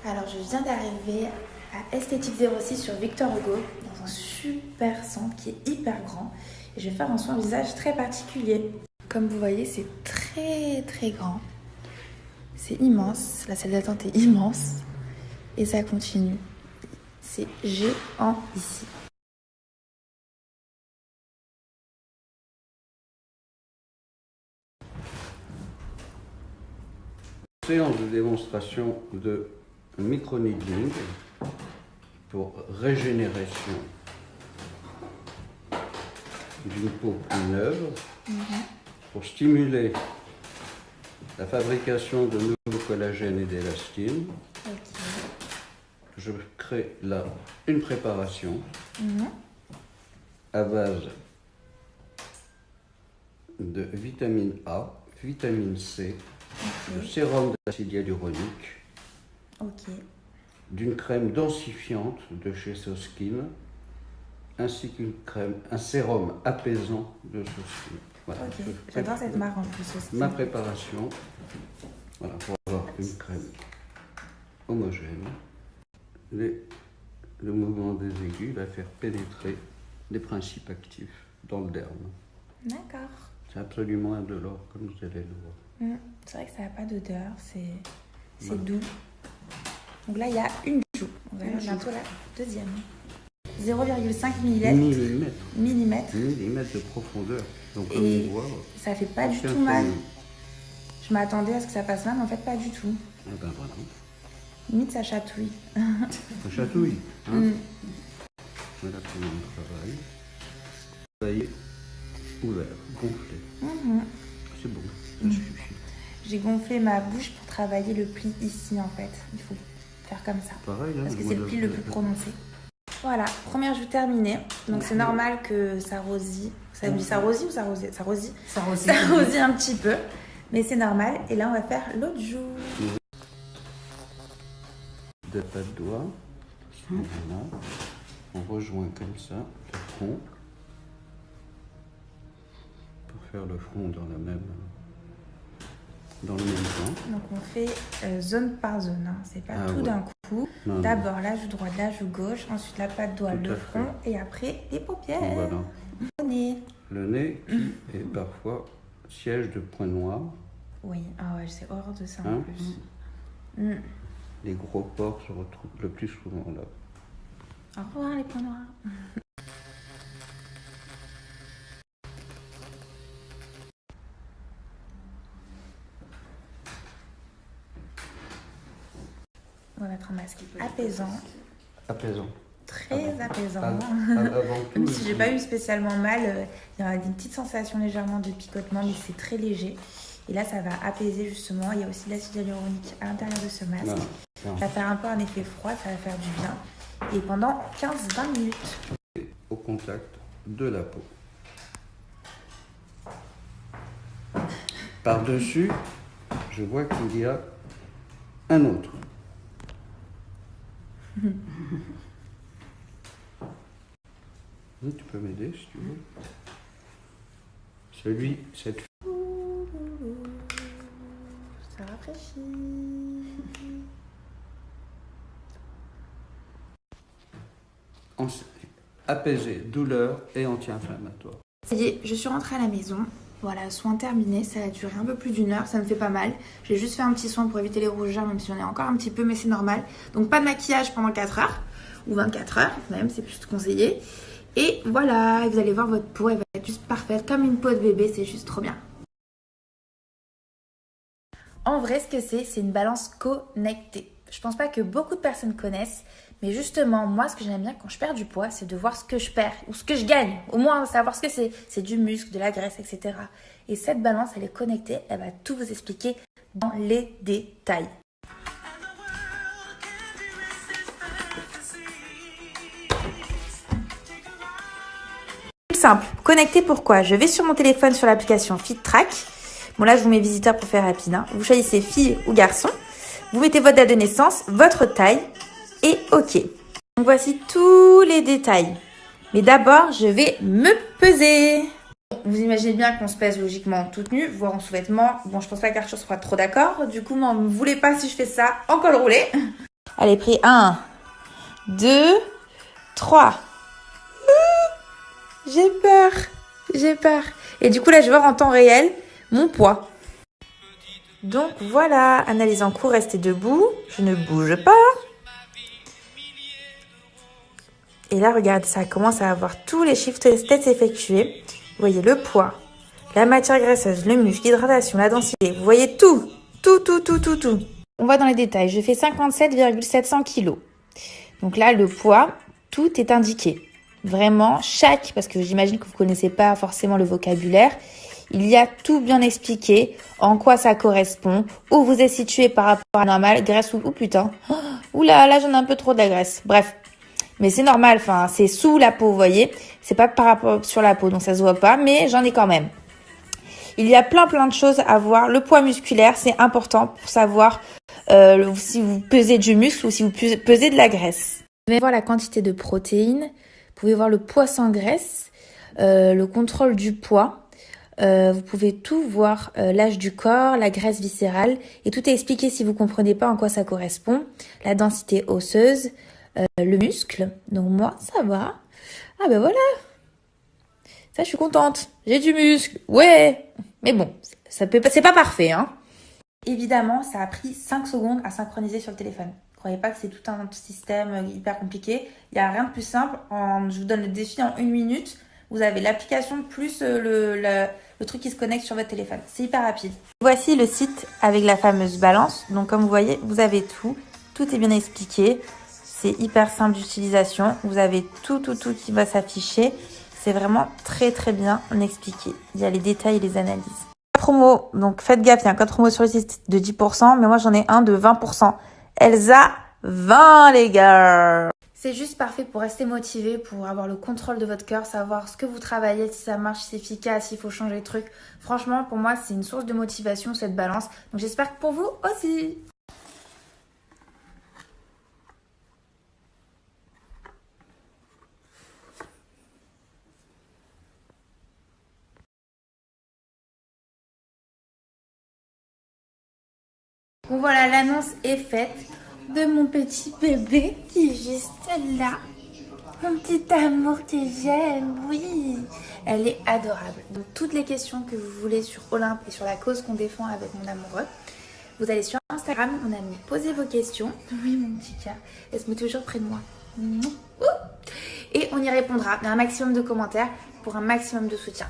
Alors je viens d'arriver à Esthétique 06 sur Victor Hugo dans un super centre qui est hyper grand et je vais faire un soin visage très particulier. Comme vous voyez, c'est très grand, c'est immense, la salle d'attente est immense et ça continue, c'est géant ici. Séance de démonstration de micro-needling pour régénération d'une peau plus neuve, pour stimuler la fabrication de nouveaux collagènes et d'élastine. Je crée là une préparation à base de vitamine A, vitamine C, de sérum d'acide hyaluronique, d'une crème densifiante de chez SoSkin, ainsi qu'une crème, un sérum apaisant de SoSkin. Voilà. J'adore cette marque en plus aussi. Ma préparation, voilà, pour avoir une crème homogène. Le mouvement des aiguilles va faire pénétrer les principes actifs dans le derme. D'accord. C'est absolument indolore, comme vous allez le voir. C'est vrai que ça n'a pas d'odeur, c'est doux. Donc là, il y a une joue. On va voir bientôt la deuxième. 0,5 millimètres de profondeur. Donc, comme et on voit, ça fait pas du tout mal. Je m'attendais à ce que ça passe mal, mais en fait, pas du tout. Eh ben voilà. Limite, ça chatouille. Ça chatouille. Hein. Voilà comment on travaille. Travailler ouvert, gonflé. C'est bon, ça suffit. J'ai gonflé ma bouche pour travailler le pli ici, en fait. Il faut faire comme ça. Pareil, hein, parce que c'est le pli le plus prononcé. Voilà, première joue terminée. Donc c'est normal que ça rosit. Ça me dit ça rosit ou ça rosit? Ça rosit. Ça rosit un petit peu. Mais c'est normal. Et là, on va faire l'autre joue. De pas de doigts. Voilà. On rejoint comme ça le front. Pour faire le front dans le même temps. Donc on fait zone par zone. Hein. C'est pas tout d'un coup. D'abord la joue droite, la joue gauche. Ensuite la patte doigt, le front. Et après les paupières. Voilà. Le nez. Le nez qui est parfois siège de points noirs. Oui, ah ouais, c'est horreur de ça hein? En plus. Les gros pores se retrouvent le plus souvent là. Au revoir les points noirs. On va mettre un masque apaisant. Apaisant. Très apaisant. Avant tout, même si j'ai pas eu spécialement mal, il y a une petite sensation légèrement de picotement, mais c'est très léger. Et là, ça va apaiser justement. Il y a aussi de l'acide hyaluronique à l'intérieur de ce masque. Ça va faire un peu un effet froid, ça va faire du bien. Et pendant 15-20 minutes. Au contact de la peau. Par-dessus, je vois qu'il y a un autre. Tu peux m'aider si tu veux. Cette... Ça rafraîchit. Apaiser, douleur et anti-inflammatoire. Ça y est, je suis rentrée à la maison. Voilà, soin terminé. Ça a duré un peu plus d'1 heure, ça me fait pas mal. J'ai juste fait un petit soin pour éviter les rougeurs, même si j'en ai encore un petit peu, mais c'est normal. Donc pas de maquillage pendant 4 heures, ou 24 heures même, c'est plus conseillé. Et voilà, et vous allez voir, votre peau, elle va être juste parfaite, comme une peau de bébé, c'est juste trop bien. En vrai, ce que c'est une balance connectée. Je pense pas que beaucoup de personnes connaissent, mais justement, moi, ce que j'aime bien quand je perds du poids, c'est de voir ce que je perds ou ce que je gagne. Au moins, savoir ce que c'est. C'est du muscle, de la graisse, etc. Et cette balance, elle est connectée, elle va tout vous expliquer dans les détails. Simple, connecté pourquoi? Je vais sur mon téléphone sur l'application FitTrack. Bon là je vous mets visiteur pour faire rapide. Hein. Vous choisissez fille ou garçon. Vous mettez votre date de naissance, votre taille et OK. Donc voici tous les détails. Mais d'abord je vais me peser. Vous imaginez bien qu'on se pèse logiquement toute nue, voire en sous-vêtements. Bon je pense pas qu'Arthur sera trop d'accord. Du coup m'en voulez pas si je fais ça en col roulé. Allez, pris 1, 2, 3. J'ai peur. J'ai peur. Et du coup, là, je vais voir en temps réel mon poids. Donc, voilà. Analyse en cours, restez debout. Je ne bouge pas. Et là, regardez, ça commence à avoir tous les chiffres tests effectués. Vous voyez le poids, la matière graisseuse, le muscle, l'hydratation, la densité. Vous voyez tout. Tout. On va dans les détails. Je fais 57,700 kg. Donc là, le poids, tout est indiqué. Vraiment, parce que j'imagine que vous ne connaissez pas forcément le vocabulaire, il y a tout bien expliqué, en quoi ça correspond, où vous êtes situé par rapport à normal, graisse ou putain. Là, j'en ai un peu trop de la graisse. Bref. Mais c'est normal, enfin, c'est sous la peau, vous voyez. C'est pas par rapport sur la peau, donc ça se voit pas, mais j'en ai quand même. Il y a plein de choses à voir. Le poids musculaire, c'est important pour savoir si vous pesez du muscle ou si vous pesez de la graisse. Vous pouvez voir la quantité de protéines, vous pouvez voir le poids sans graisse, le contrôle du poids. Vous pouvez tout voir, l'âge du corps, la graisse viscérale, et tout est expliqué si vous comprenez pas en quoi ça correspond. La densité osseuse, le muscle. Donc moi, ça va. Ah ben voilà. Ça, je suis contente. J'ai du muscle. Ouais. Mais bon, c'est pas parfait, hein. Évidemment, ça a pris 5 secondes à synchroniser sur le téléphone. Ne croyez pas que c'est tout un système hyper compliqué. Il n'y a rien de plus simple. Je vous donne le défi en 1 minute. Vous avez l'application plus le truc qui se connecte sur votre téléphone. C'est hyper rapide. Voici le site avec la fameuse balance. Donc comme vous voyez, vous avez tout. Tout est bien expliqué. C'est hyper simple d'utilisation. Vous avez tout qui va s'afficher. C'est vraiment très bien expliqué. Il y a les détails et les analyses. Promo, donc faites gaffe, il y a un code promo sur le site de 10%, mais moi j'en ai un de 20%. Elsa 20 les gars. C'est juste parfait pour rester motivé, pour avoir le contrôle de votre cœur, savoir ce que vous travaillez, si ça marche, si c'est efficace, s'il faut changer de truc. Franchement, pour moi, c'est une source de motivation cette balance. Donc j'espère que pour vous aussi. Bon voilà, l'annonce est faite de mon petit bébé qui est juste là. Mon petit amour que j'aime, oui. Elle est adorable. Donc toutes les questions que vous voulez sur Olympe et sur la cause qu'on défend avec mon amoureux, vous allez sur Instagram, mon ami, posez vos questions. Oui mon petit cœur, elle se met toujours près de moi. Et on y répondra. Il y a un maximum de commentaires pour un maximum de soutien.